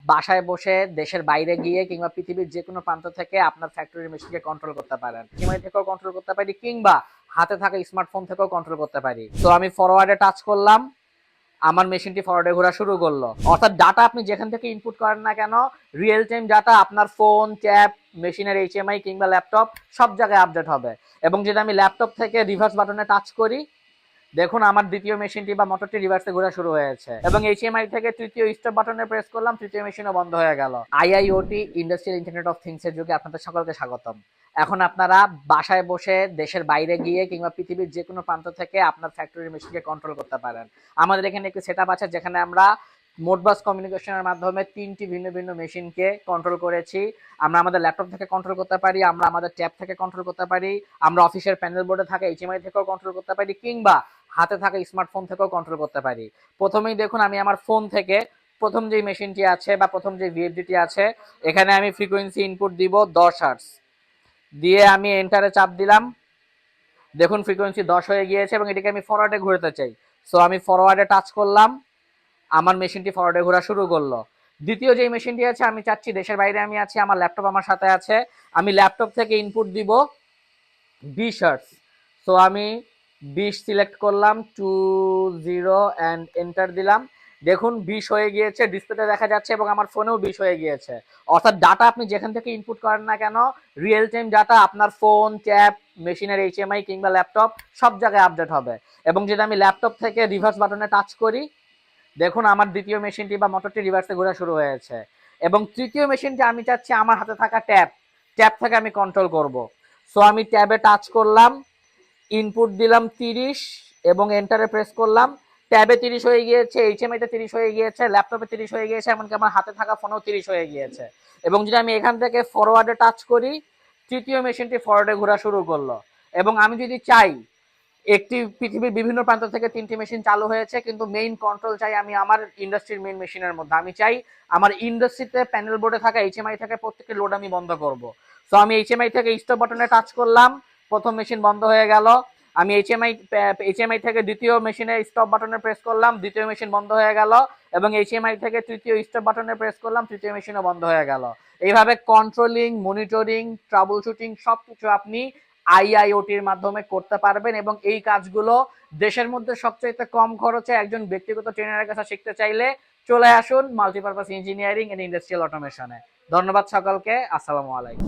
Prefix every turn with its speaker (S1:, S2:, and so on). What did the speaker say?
S1: বাসায় বসে দেশের বাইরে গিয়ে কিংবা পৃথিবীর যে কোনো প্রান্ত থেকে আপনার ফ্যাক্টরি মেশিনকে কন্ট্রোল করতে পারেন। ইএমআই থেকেও কন্ট্রোল করতে পারি কিংবা হাতে থাকা স্মার্টফোন থেকেও কন্ট্রোল করতে পারি। তো আমি ফরওয়ার্ডে টাচ করলাম, আমার মেশিনটি ফরওয়ার্ডে ঘোরা শুরু করলো। অর্থাৎ ডাটা আপনি যেখান থেকে ইনপুট করেন না কেন, রিয়েল টাইম ডাটা আপনার ফোন, ট্যাব, মেশিনের এইচএমআই কিংবা ল্যাপটপ সব জায়গায় আপডেট হবে। এবং যদি আমি ল্যাপটপ থেকে রিভার্স বাটনে টাচ করি, দেখুন আমার দ্বিতীয় মেশিনটি বা মোটরটি রিভার্সে ঘোরা শুরু হয়েছে। এবং এইচএমআই থেকে তৃতীয় স্টপ বাটনে প্রেস করলাম, তৃতীয় মেশিনও বন্ধ হয়ে গেল। আইআইওটি ইন্ডাস্ট্রিয়াল ইন্টারনেট অফ থিংস এর যুগে আপনাদের সকলকে স্বাগতম। এখন আপনারা বাসায় বসে দেশের বাইরে গিয়ে কিংবা পৃথিবীর যে কোনো প্রান্ত থেকে আপনার ফ্যাক্টরি মেশিনকে কন্ট্রোল করতে পারেন। আমাদের এখানে একটি সেটআপ আছে যেখানে আমরা মোডবাস কমিউনিকেশনের মাধ্যমে 3টি ভিন্ন ভিন্ন মেশিনকে কন্ট্রোল করেছি। আমরা আমাদের ল্যাপটপ থেকে কন্ট্রোল করতে পারি, আমরা আমাদের ট্যাব থেকে কন্ট্রোল করতে পারি, আমরা অফিসের প্যানেল বোর্ডে থাকা এইচএমআই থেকেও কন্ট্রোল করতে পারি কিংবা হাতে থাকা স্মার্টফোন থেকেও কন্ট্রোল করতে পারি। প্রথমেই দেখুন আমি আমার ফোন থেকে প্রথম যে মেশিনটি আছে বা প্রথম যে ভিএফডিটি আছে, এখানে আমি ফ্রিকোয়েন্সি ইনপুট দিব 10 হার্টজ দিয়ে আমি এন্টারে চাপ দিলাম। দেখুন ফ্রিকোয়েন্সি 10 হয়ে গিয়েছে এবং এটাকে আমি ফরওয়ার্ডে ঘোরাতে চাই। সো আমি ফরওয়ার্ডে টাচ করলাম, আমার মেশিনটি ফরওয়ার্ডে ঘোরা শুরু করলো। দ্বিতীয় যে মেশিনটি আছে, আমি চাচ্ছি দেশের বাইরে আমি আছি, আমার ল্যাপটপ আমার সাথে আছে, আমি ল্যাপটপ থেকে ইনপুট দিব 20 হার্টজ। সো আমি 20 সিলেক্ট করলাম, 20 অ্যান্ড এন্টার দিলাম। দেখুন 20 হয়ে গিয়েছে, ডিসপ্লেতে দেখা যাচ্ছে এবং আমার ফোনেও 20 হয়ে গিয়েছে। অর্থাৎ ডাটা আপনি যেখান থেকে ইনপুট করেন না কেন, রিয়েল টাইম ডাটা আপনার ফোন, ট্যাব, মেশিনের এইচএমআই কিংবা ল্যাপটপ সব জায়গায় আপডেট হবে। এবং যদি আমি ল্যাপটপ থেকে রিভার্স বাটনে টাচ করি, দেখুন আমার দ্বিতীয় মেশিনটি বা মোটরটি রিভার্সে ঘোরা শুরু হয়েছে। এবং তৃতীয় মেশিনটি আমি চাচ্ছি আমার হাতে থাকা ট্যাব থেকে আমি কন্ট্রোল করব। সো আমি ট্যাবে টাচ করলাম, ইনপুট দিলাম 30 এবং এন্টারে প্রেস করলাম। ট্যাবে 30 হয়ে গিয়েছে, এইচএমআই তে 30 হয়ে গিয়েছে, ল্যাপটপে 30 হয়ে গিয়েছে, এমনকি আমার হাতে থাকা ফোনেও 30 হয়ে গিয়েছে। এবং যদি আমি এখান থেকে ফরওয়ার্ডে টাচ করি, তৃতীয় মেশিনটি ফরওয়ার্ডে ঘোরা শুরু করলো। এবং আমি যদি চাই, একটি পৃথিবীর বিভিন্ন প্রান্ত থেকে 3টি মেশিন চালু হয়েছে, কিন্তু মেইন কন্ট্রোল চাই আমি আমার ইন্ডাস্ট্রির মেইন মেশিনের মধ্যে। আমি চাই আমার ইন্ডাস্ট্রিতে প্যানেল বোর্ডে থাকা এইচএমআই থেকে প্রত্যেকটি লোড আমি বন্ধ করব। সো আমি এইচএমআই থেকে স্টপ বাটনে টাচ করলাম, প্রথম মেশিন বন্ধ হয়ে গেল। আমি এইচএমআই থেকে দ্বিতীয় মেশিনে স্টপ বাটনে প্রেস করলাম, দ্বিতীয় মেশিন বন্ধ হয়ে গেল। এবং এইচএমআই থেকে তৃতীয় স্টপ বাটনে প্রেস করলাম, তৃতীয় মেশিনও বন্ধ হয়ে গেল। এইভাবে কন্ট্রোলিং, মনিটরিং, ট্রাবল শুটিং সবকিছু আপনি আইআইওটির মাধ্যমে করতে পারবেন। এবং এই কাজগুলো দেশের মধ্যে সবচেয়ে কম খরচে একজন ব্যক্তিগত ট্রেনারের কাছে শিখতে চাইলে চলে আসুন মাল্টিপারপাস ইঞ্জিনিয়ারিং এন্ড ইন্ডাস্ট্রিয়াল অটোমেশনে। ধন্যবাদ সকলকে, আসসালামু আলাইকুম।